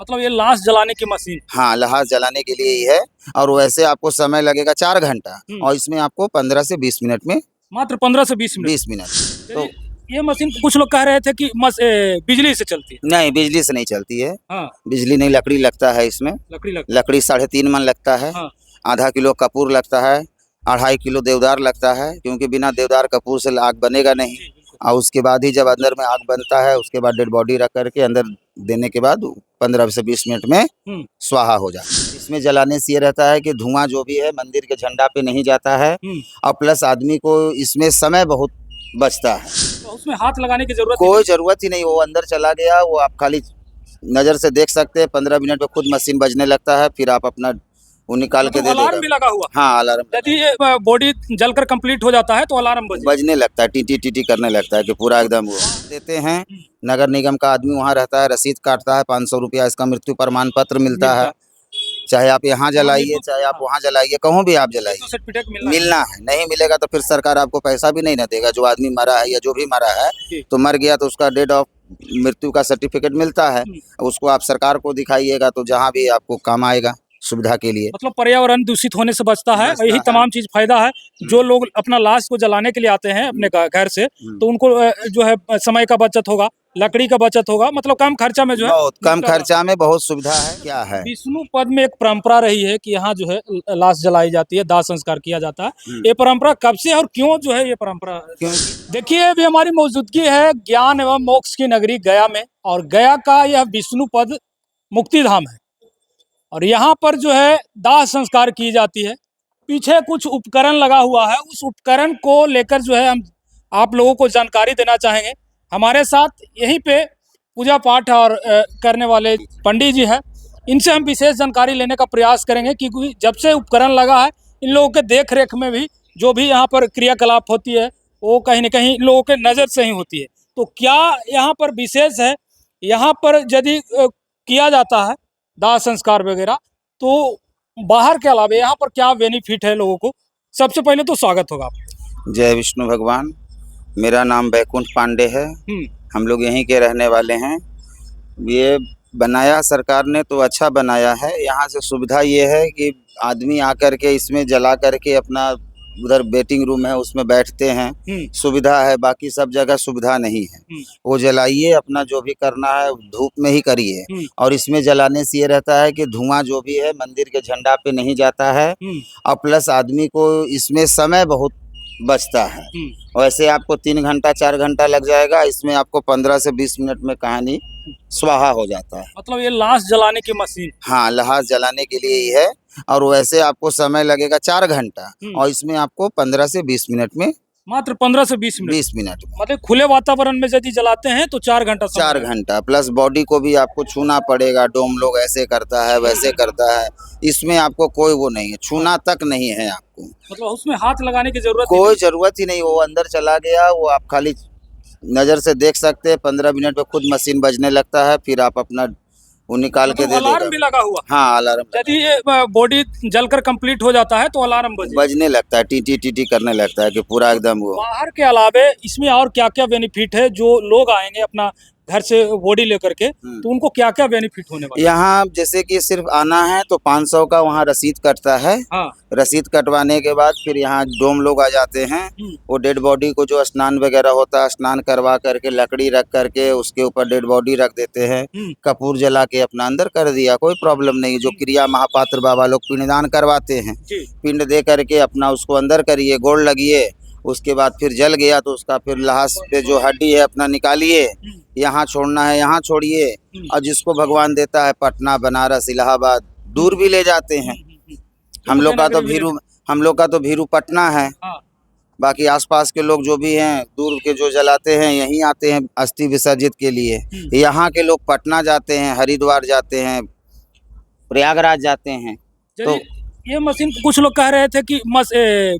मतलब ये लाश जलाने की मशीन। हाँ, लाश जलाने के लिए ही है। और वैसे आपको समय लगेगा 4 घंटा और इसमें आपको 15 से 20 मिनट में मात्र 15 से 20 मिनट। 20 मिनट तो ये मशीन कुछ लोग कह रहे थे कि बिजली से चलती है। नहीं, बिजली से नहीं चलती है। हाँ, बिजली नहीं, लकड़ी लगता है इसमें। लकड़ी लगती लकड़ी 3.5 मन लगता है। हाँ। आधा किलो कपूर लगता है, 2.5 किलो देवदार लगता है, क्योंकि बिना देवदार कपूर से आग बनेगा नहीं। और उसके बाद ही जब अंदर में आग बनता है, उसके बाद डेड बॉडी रख करके अंदर देने के बाद 15 से 20 मिनट में स्वाहा हो जाता है। इसमें जलाने से ये रहता है कि धुआं जो भी है मंदिर के झंडा पे नहीं जाता है और प्लस आदमी को इसमें समय बहुत बचता है। तो उसमें हाथ लगाने की जरूरत कोई जरूरत ही नहीं, वो अंदर चला गया, वो आप खाली नज़र से देख सकते हैं। 15 मिनट में खुद मशीन बजने लगता है, फिर आप अपना वो निकाल के दे देगा। अलार्म भी लगा हुआ। हाँ, अलार्म यदि ये बॉडी जलकर कंप्लीट हो जाता है तो अलार्म बजने लगता है, टीटी टीटी करने लगता है कि पूरा एकदम वो देते हैं। नगर निगम का आदमी वहाँ रहता है, रसीद काटता है 500 रुपया, इसका मृत्यु प्रमाण पत्र मिलता है। चाहे आप यहाँ जलाइए, चाहे आप वहाँ जलाइए, कहूँ भी आप जलाइए, मिलना है। नहीं मिलेगा तो फिर सरकार आपको पैसा भी नहीं ना देगा। जो आदमी मरा है या जो भी मरा है तो मर गया तो उसका डेट ऑफ मृत्यु का सर्टिफिकेट मिलता है, उसको आप सरकार को दिखाइएगा तो जहाँ भी आपको काम आएगा सुविधा के लिए। मतलब पर्यावरण दूषित होने से बचता है, यही तमाम चीज फायदा है। जो लोग अपना लाश को जलाने के लिए आते हैं अपने घर से, तो उनको जो है समय का बचत होगा, लकड़ी का बचत होगा, मतलब कम खर्चा में जो है, बहुत कम खर्चा में बहुत सुविधा है। क्या है, विष्णु पद में एक परंपरा रही है कि यहाँ जो है लाश जलाई जाती है, दाह संस्कार किया जाता है। ये परंपरा कब से और क्यों जो है ये परंपरा? देखिए, अभी हमारी मौजूदगी है ज्ञान एवं मोक्ष की नगरी गया में, और गया का यह विष्णु पद मुक्ति धाम है और यहाँ पर जो है दाह संस्कार की जाती है। पीछे कुछ उपकरण लगा हुआ है, उस उपकरण को लेकर जो है हम आप लोगों को जानकारी देना चाहेंगे। हमारे साथ यहीं पे पूजा पाठ और करने वाले पंडित जी हैं, इनसे हम विशेष जानकारी लेने का प्रयास करेंगे, क्योंकि जब से उपकरण लगा है इन लोगों के देख रेख में भी जो भी यहाँ पर क्रियाकलाप होती है वो कहीं न कहीं लोगों के नज़र से ही होती है। तो क्या यहाँ पर विशेष है, यहाँ पर यदि किया जाता है दाह संस्कार वगैरह, तो बाहर के अलावा यहाँ पर क्या बेनिफिट है लोगों को? सबसे पहले तो स्वागत होगा आपका। जय विष्णु भगवान। मेरा नाम बैकुंठ पांडे है। हम लोग यहीं के रहने वाले हैं। ये बनाया सरकार ने तो अच्छा बनाया है। यहाँ से सुविधा ये है कि आदमी आकर के इसमें जला करके अपना उधर वेटिंग रूम है उसमें बैठते हैं, सुविधा है। बाकी सब जगह सुविधा नहीं है। वो जलाइए, अपना जो भी करना है धूप में ही करिए। और इसमें जलाने से ये रहता है कि धुआं जो भी है मंदिर के झंडा पे नहीं जाता है और प्लस आदमी को इसमें समय बहुत बचता है। वैसे आपको 3 घंटा 4 घंटा लग जाएगा, इसमें आपको 15 से 20 मिनट में कहानी स्वाहा हो जाता है। मतलब ये लाश जलाने की मशीन। हाँ, लाश जलाने के लिए ही है। और वैसे आपको समय लगेगा 4 घंटा और इसमें आपको 15 से 20 मिनट में, मात्र 15 से 20 मिनट। 20 मिनट में। मतलब खुले वातावरण में यदि जलाते हैं तो 4 घंटा 4 घंटा प्लस बॉडी को भी आपको छूना पड़ेगा। डोम लोग ऐसे करता है वैसे करता है, इसमें आपको कोई वो नहीं है, छूना तक नहीं है आपको। मतलब उसमें हाथ लगाने की जरूरत कोई जरूरत ही नहीं, वो अंदर चला गया, वो आप खाली नज़र से देख सकते हैं। 15 मिनट में खुद मशीन बजने लगता है, फिर आप अपना वो निकाल के दे देगा। अलार्म भी लगा हुआ। हाँ, अलार्म। यदि ये बॉडी जलकर कंप्लीट हो जाता है तो अलार्म बजने लगता है, टीटी टीटी करने लगता है कि पूरा एकदम वो। बाहर के अलावे इसमें और क्या क्या बेनिफिट है? जो लोग आएंगे अपना घर से बॉडी लेकर के, तो उनको क्या क्या बेनिफिट होने वाला? यहाँ जैसे कि सिर्फ आना है तो 500 का वहाँ रसीद कटता है। हाँ। रसीद कटवाने के बाद फिर यहाँ डोम लोग आ जाते हैं। वो डेड बॉडी को जो स्नान वगैरह होता है, स्नान करवा करके लकड़ी रख करके उसके ऊपर डेड बॉडी रख देते हैं। कपूर जला के अपना अंदर कर दिया, कोई प्रॉब्लम नहीं। जो क्रिया महापात्र बाबा लोग पिंडदान करवाते हैं, पिंड दे करके अपना उसको अंदर करिए, गोड़ लगिए। उसके बाद फिर जल गया तो उसका फिर लाश पे जो हड्डी है अपना निकालिए, यहाँ छोड़ना है यहाँ छोड़िए। और जिसको भगवान देता है पटना, बनारस, इलाहाबाद, दूर भी ले जाते हैं। हम लोग का तो भीरू पटना है। बाकी आसपास के लोग जो भी हैं दूर के जो जलाते हैं यहीं आते हैं अस्थि विसर्जित के लिए। यहाँ के लोग पटना जाते हैं, हरिद्वार जाते हैं, प्रयागराज जाते हैं। तो ये मशीन कुछ लोग कह रहे थे कि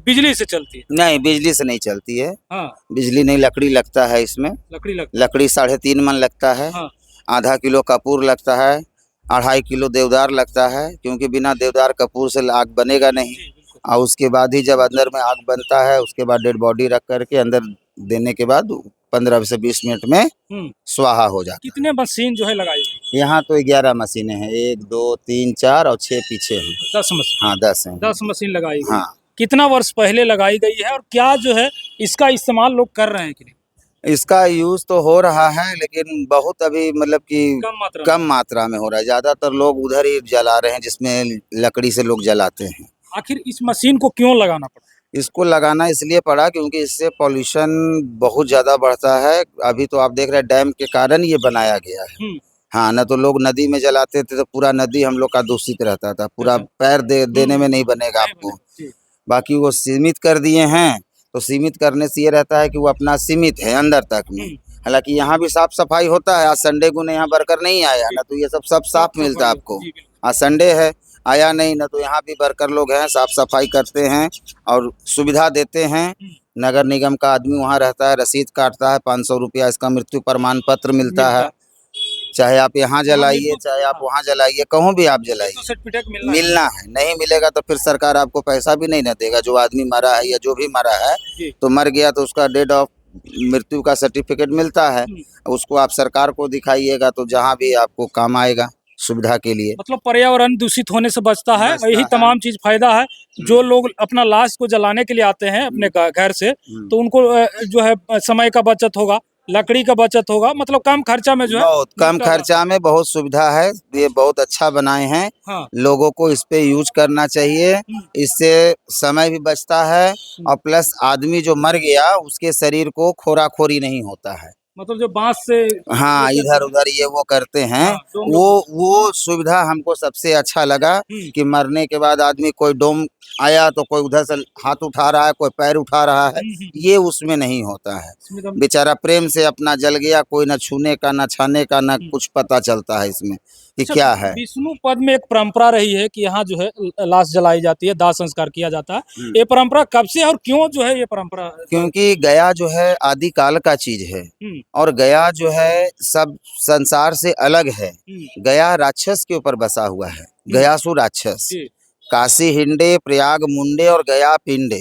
बिजली से चलती है। नहीं, बिजली से नहीं चलती है। हाँ। बिजली नहीं, लकड़ी लगता है इसमें। लकड़ी 3.5 मन लगता है। हाँ। आधा किलो कपूर लगता है, 2.5 किलो देवदार लगता है, क्योंकि बिना देवदार कपूर से आग बनेगा नहीं। और उसके बाद ही जब अंदर में आग बनता है उसके बाद डेड बॉडी रख करके अंदर देने के बाद 15 से 20 मिनट में स्वाहा हो जाता कितने मशीन जो है लगाई गई? है। यहाँ तो 11 मशीनें हैं, 1 2 3 4 और 6 पीछे हैं। 10 मशीन। हाँ 10 हैं। 10 मशीन लगाई गई। हाँ कितना वर्ष पहले लगाई गई है और क्या जो है इसका इस्तेमाल लोग कर रहे हैं कि नहीं? इसका यूज तो हो रहा है, लेकिन बहुत अभी मतलब कि कम मात्रा में हो रहा है। ज्यादातर लोग उधर ही जला रहे हैं जिसमें लकड़ी से लोग जलाते हैं। आखिर इस मशीन को क्यों लगाना पड़ा? इसको लगाना इसलिए पड़ा क्योंकि इससे पॉल्यूशन बहुत ज्यादा बढ़ता है। अभी तो आप देख रहे हैं डैम के कारण ये बनाया गया है। हाँ, न तो लोग नदी में जलाते थे तो पूरा नदी हम लोग का दूषित रहता था, पूरा पैर देने में नहीं बनेगा आपको। बाकी वो सीमित कर दिए हैं, तो सीमित करने से ये रहता है कि वो अपना सीमित है अंदर तक में। हालांकि यहाँ भी साफ सफाई होता है। आज संडे को यहाँ वर्कर नहीं आया, ना तो ये सब साफ मिलता आपको। आज संडे है, आया नहीं, ना तो यहाँ भी वर्कर लोग हैं, साफ सफाई करते हैं और सुविधा देते हैं। नगर निगम का आदमी वहाँ रहता है, रसीद काटता है, 500 रुपया इसका मृत्यु प्रमाण पत्र मिलता है। चाहे आप यहाँ जलाइए, चाहे आप वहाँ जलाइए, कहूँ भी आप जलाइए, सर्टिफिकेट मिलना है। नहीं मिलेगा तो फिर सरकार आपको पैसा भी नहीं न देगा। जो आदमी मरा है या जो भी मरा है तो मर गया तो उसका डेट ऑफ मृत्यु का सर्टिफिकेट मिलता है। उसको आप सरकार को दिखाइएगा तो जहाँ भी आपको काम आएगा सुविधा के लिए। मतलब पर्यावरण दूषित होने से बचता है, यही तमाम चीज फायदा है। जो लोग अपना लाश को जलाने के लिए आते हैं अपने घर से, तो उनको जो है समय का बचत होगा, लकड़ी का बचत होगा, मतलब कम खर्चा में जो है, बहुत कम खर्चा में बहुत सुविधा है। ये बहुत अच्छा बनाए हैं। हाँ। लोगों को इस पे यूज करना चाहिए, इससे समय भी बचता है और प्लस आदमी जो मर गया उसके शरीर को खोराखोरी नहीं होता है। मतलब जो बांस से हाँ इधर उधर ये वो करते हैं। हाँ, वो सुविधा हमको सबसे अच्छा लगा कि मरने के बाद आदमी कोई डोम आया तो कोई उधर से हाथ उठा रहा है, कोई पैर उठा रहा है, ये उसमें नहीं होता है। बेचारा प्रेम से अपना जल गया, कोई न छूने का, न छाने का, न कुछ पता चलता है इसमें कि क्या है। विष्णु पद में एक परंपरा रही है कि यहाँ जो है लाश जलाई जाती है, दाह संस्कार किया जाता है। ये परंपरा कब से और क्यों जो है ये परंपरा? क्योंकि गया जो है आदिकाल का चीज है और गया जो है सब संसार से अलग है। गया राक्षस के ऊपर बसा हुआ है, गयासुर राक्षस। काशी हिंडे, प्रयाग मुंडे और गया पिंडे।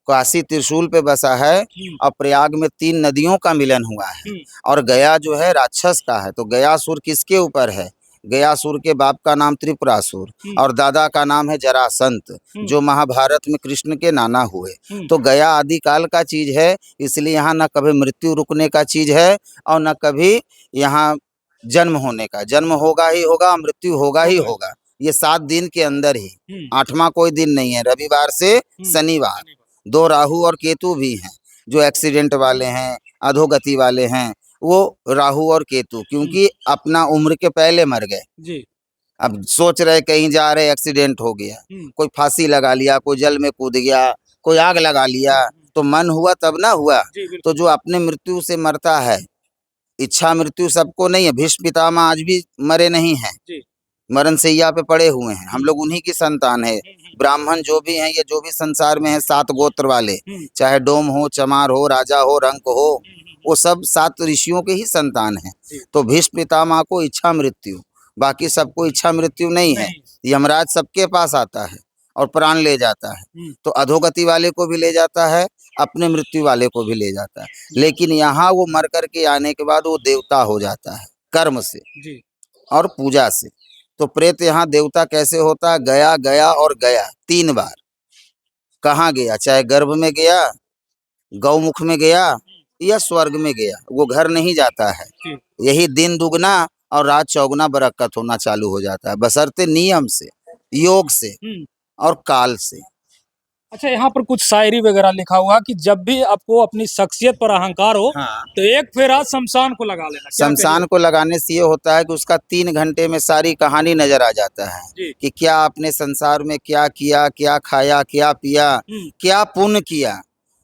काशी त्रिशूल पे बसा है और प्रयाग में 3 नदियों का मिलन हुआ है और गया जो है राक्षस का है। तो गयासुर किसके ऊपर है? गयासुर के बाप का नाम त्रिपुरासुर और दादा का नाम है जरासंत, जो महाभारत में कृष्ण के नाना हुए। तो गया आदिकाल का चीज है, इसलिए यहाँ न कभी मृत्यु रुकने का चीज है और न कभी यहाँ जन्म होने का। जन्म होगा ही होगा, मृत्यु होगा ही होगा। ये 7 दिन के अंदर ही, 8वां कोई दिन नहीं है। रविवार से शनिवार 2 राहु और केतु भी हैं। जो एक्सीडेंट वाले हैं, अधोगति वाले हैं, वो राहु और केतु, क्योंकि अपना उम्र के पहले मर गए जी। अब सोच रहे कहीं जा रहे, एक्सीडेंट हो गया, कोई फांसी लगा लिया, कोई जल में कूद गया, कोई आग लगा लिया, तो मन हुआ तब ना हुआ। तो जो अपने मृत्यु से मरता है, इच्छा मृत्यु सबको नहीं है। भीष्म पितामह आज भी मरे नहीं है, मरण सैया पे पड़े हुए हैं। हम लोग उन्हीं की संतान है। ब्राह्मण जो भी हैं, ये जो भी संसार में है, 7 गोत्र वाले, चाहे डोम हो, चमार हो, राजा हो, रंक हो, वो सब 7 ऋषियों के ही संतान हैं। तो भीष्म पितामह को इच्छा मृत्यु, बाकी सबको इच्छा मृत्यु नहीं है। यमराज सबके पास आता है और प्राण ले जाता है। तो अधोगति वाले को भी ले जाता है, अपने मृत्यु वाले को भी ले जाता है। लेकिन यहाँ वो मर करके आने के बाद वो देवता हो जाता है कर्म से और पूजा से। तो प्रेत यहाँ देवता कैसे होता है? गया, गया और गया 3 बार। कहाँ गया? चाहे गर्भ में गया, गौमुख में गया या स्वर्ग में गया, वो घर नहीं जाता है। यही दिन दुगना और रात चौगुना बरकत होना चालू हो जाता है, बशर्ते नियम से, योग से और काल से। अच्छा, यहाँ पर कुछ शायरी वगैरह लिखा हुआ कि जब भी आपको अपनी शख्सियत पर अहंकार हो, तो एक फेरा शमशान को लगा लेना। शमशान को लगाने से ये होता है कि उसका 3 घंटे में सारी कहानी नजर आ जाता है कि क्या आपने संसार में क्या किया, क्या खाया, क्या पिया, क्या पुण्य किया।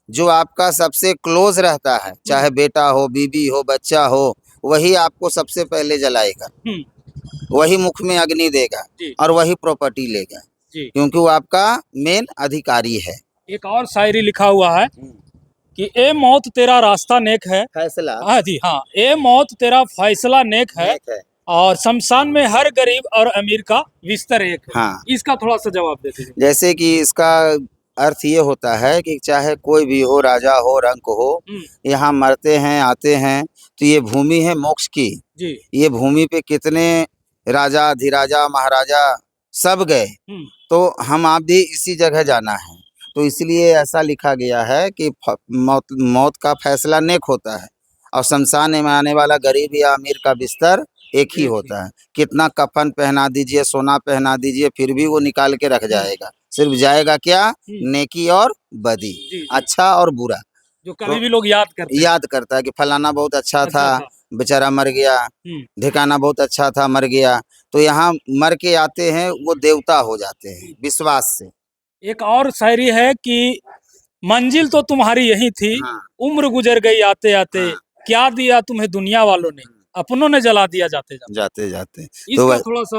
जो आपका सबसे क्लोज रहता है, चाहे बेटा हो, बीबी हो, बच्चा हो, वही आपको सबसे पहले जलाएगा, वही मुख में अग्नि देगा और वही प्रॉपर्टी लेगा, क्योंकि वो आपका मेन अधिकारी है। एक और शायरी लिखा हुआ है कि ए मौत तेरा रास्ता नेक है, फैसला। हाँ जी, हाँ, ए मौत तेरा फैसला नेक है और शमशान में हर गरीब और अमीर का बिस्तर एक है। हाँ, इसका थोड़ा सा जवाब देते हैं। जैसे कि इसका अर्थ ये होता है कि चाहे कोई भी हो, राजा हो, रंक हो, यहाँ मरते हैं, आते हैं, तो ये भूमि है मोक्ष की। जी। ये भूमि पे कितने राजा, अधिराजा, महाराजा सब गए, तो हम आप भी इसी जगह जाना है। तो इसलिए ऐसा लिखा गया है कि मौत का फैसला नेक होता है, और शमशान में आने वाला गरीब या अमीर का बिस्तर एक ही होता है। कितना कफन पहना दीजिए, सोना पहना दीजिए, फिर भी वो निकाल के रख जाएगा। सिर्फ जाएगा क्या? नेकी और बदी, अच्छा और बुरा, जो कभी भी लोग याद करता है कि फलाना बहुत अच्छा था, बेचारा मर गया, ढिकाना बहुत अच्छा था, मर गया। तो यहाँ मर के आते हैं, वो देवता हो जाते हैं विश्वास से। एक और शायरी है कि मंजिल तो तुम्हारी यही थी, उम्र गुजर गई आते आते, क्या दिया तुम्हें दुनिया वालों ने, अपनों ने जला दिया जाते जाते। तो थोड़ा सा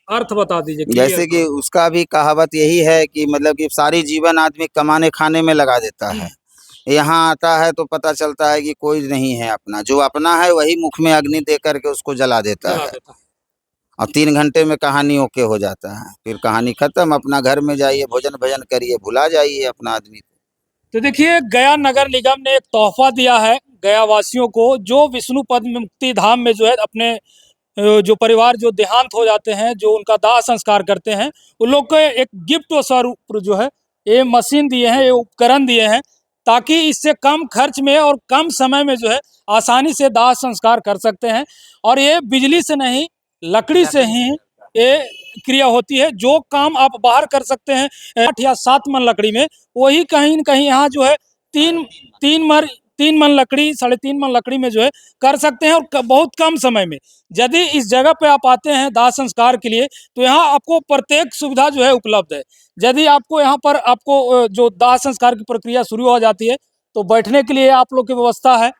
अर्थ बता दीजिए। जैसे कि उसका भी कहावत यही है कि मतलब कि सारी जीवन आदमी कमाने खाने में लगा देता है, यहाँ आता है तो पता चलता है कि कोई नहीं है अपना, जो अपना है वही मुख में अग्नि दे करके उसको जला देता है, और 3 घंटे में कहानी ओके हो जाता है, फिर कहानी खत्म, अपना घर में जाइए, भोजन भजन करिए, भुला जाइए अपना आदमी। तो देखिए, गया नगर निगम ने एक तोहफा दिया है गया वासियों को, जो विष्णु पद मुक्ति धाम में जो है अपने जो परिवार जो देहांत हो जाते हैं, जो उनका दाह संस्कार करते हैं, उन लोग को एक गिफ्ट स्वरूप जो है ये मशीन दिए हैं, ये उपकरण दिए हैं, ताकि इससे कम खर्च में और कम समय में जो है आसानी से दाह संस्कार कर सकते हैं। और ये बिजली से नहीं, लकड़ी से ही ये क्रिया होती है। जो काम आप बाहर कर सकते हैं 8 या 7 मन लकड़ी में, वही कहीं न कहीं यहाँ जो है 3 मन लकड़ी, 3.5 मन लकड़ी में जो है कर सकते हैं, और बहुत कम समय में। यदि इस जगह पे आप आते हैं दाह संस्कार के लिए, तो यहाँ आपको प्रत्येक सुविधा जो है उपलब्ध है। यदि आपको यहाँ पर आपको जो दाह संस्कार की प्रक्रिया शुरू हो जाती है, तो बैठने के लिए आप लोग की व्यवस्था है,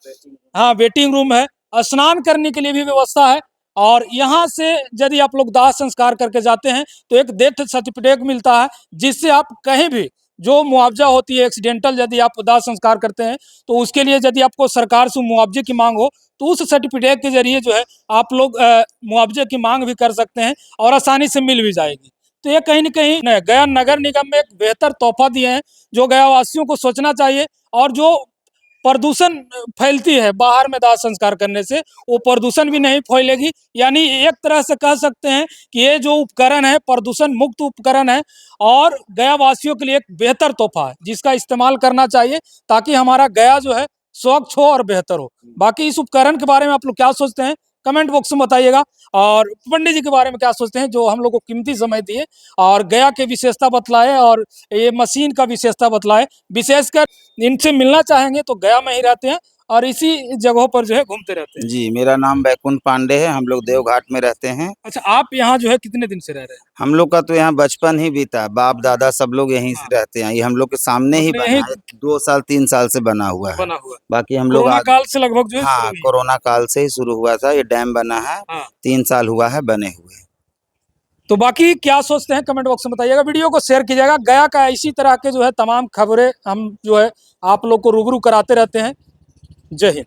हाँ, वेटिंग रूम है, स्नान करने के लिए भी व्यवस्था है। और यहाँ से यदि आप लोग दाह संस्कार करके जाते हैं, तो एक डेथ सर्टिफिकेट मिलता है, जिससे आप कहीं भी जो मुआवजा होती है एक्सीडेंटल, यदि आप दाह संस्कार करते हैं, तो उसके लिए यदि आपको सरकार से मुआवजे की मांग हो, तो उस सर्टिफिकेट के जरिए जो है आप लोग मुआवजे की मांग भी कर सकते हैं, और आसानी से मिल भी जाएगी। तो ये कहीं न कहीं गया नगर निगम में एक बेहतर तोहफा दिए हैं, जो गया वासियों को सोचना चाहिए। और जो प्रदूषण फैलती है बाहर में दाह संस्कार करने से, वो प्रदूषण भी नहीं फैलेगी। यानी एक तरह से कह सकते हैं कि ये जो उपकरण है प्रदूषण मुक्त उपकरण है, और गया वासियों के लिए एक बेहतर तोहफा है, जिसका इस्तेमाल करना चाहिए, ताकि हमारा गया जो है स्वच्छ हो और बेहतर हो। बाकी इस उपकरण के बारे में आप लोग क्या सोचते हैं, कमेंट बॉक्स में बताइएगा। और पंडित जी के बारे में क्या सोचते हैं, जो हम लोग को कीमती समय दिए और गया के विशेषता बतलाए, और ये मशीन का विशेषता बतलाए। विशेषकर इनसे मिलना चाहेंगे तो गया में ही रहते हैं, और इसी जगहों पर जो है घूमते रहते हैं। जी, मेरा नाम बैकुंठ पांडे है, हम लोग देवघाट में रहते हैं। अच्छा, आप यहाँ जो है कितने दिन से रह रहे हैं? हम लोग का तो यहाँ बचपन ही बीता, बाप दादा सब लोग यहीं से रहते हैं, ये हम लोग के सामने ही बना है, 2 साल 3 साल से बना हुआ है। बाकी हम लोग कोरोना काल से लगभग जो है, हाँ, कोरोना काल से ही शुरू हुआ था, ये डैम बना है, 3 साल हुआ है बने हुए। तो बाकी क्या सोचते हैं कमेंट बॉक्स में बताइएगा, वीडियो को शेयर कीजिएगा। गया का इसी तरह के जो है तमाम खबरें हम जो है आप लोग को रूबरू कराते रहते हैं। जय हिंद।